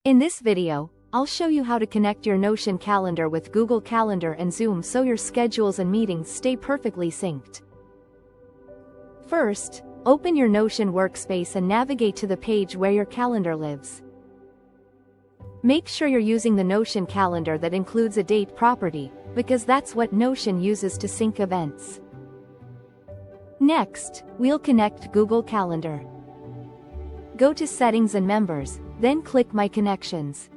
In this video, I'll show you how to connect your Notion calendar with Google Calendar and Zoom so your schedules and meetings stay perfectly synced. First, open your Notion workspace and navigate to the page where your calendar lives. Make sure you're using the Notion calendar that includes a date property, because that's what Notion uses to sync events. Next, we'll connect Google Calendar. Go to Settings and Members, then click My Connections.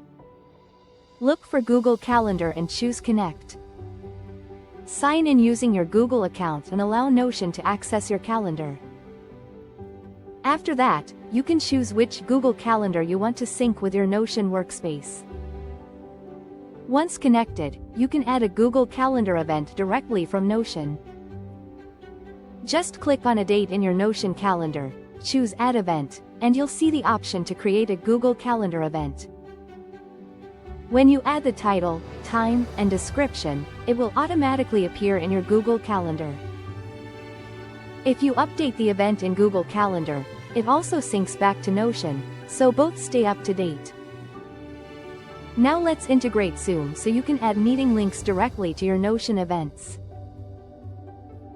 Look for Google Calendar and choose Connect. Sign in using your Google account and allow Notion to access your calendar. After that, you can choose which Google Calendar you want to sync with your Notion workspace. Once connected, you can add a Google Calendar event directly from Notion. Just click on a date in your Notion calendar, choose Add Event, and you'll see the option to create a Google Calendar event. When you add the title, time, and description, it will automatically appear in your Google Calendar. If you update the event in Google Calendar, it also syncs back to Notion, so both stay up to date. Now let's integrate Zoom so you can add meeting links directly to your Notion events.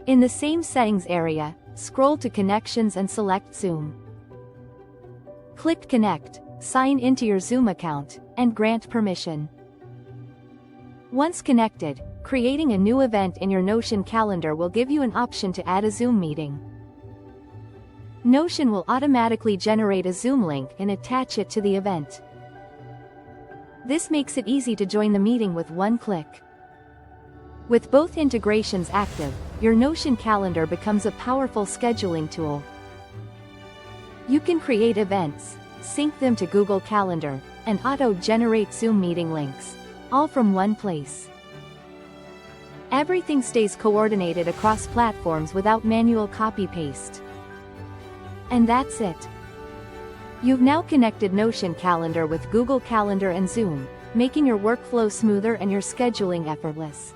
In the same settings area, scroll to Connections and select Zoom. Click Connect, sign into your Zoom account, and grant permission. Once connected, creating a new event in your Notion calendar will give you an option to add a Zoom meeting. Notion will automatically generate a Zoom link and attach it to the event. This makes it easy to join the meeting with one click. With both integrations active, your Notion calendar becomes a powerful scheduling tool. You can create events, sync them to Google Calendar, and auto-generate Zoom meeting links, all from one place. Everything stays coordinated across platforms without manual copy-paste. And that's it. You've now connected Notion Calendar with Google Calendar and Zoom, making your workflow smoother and your scheduling effortless.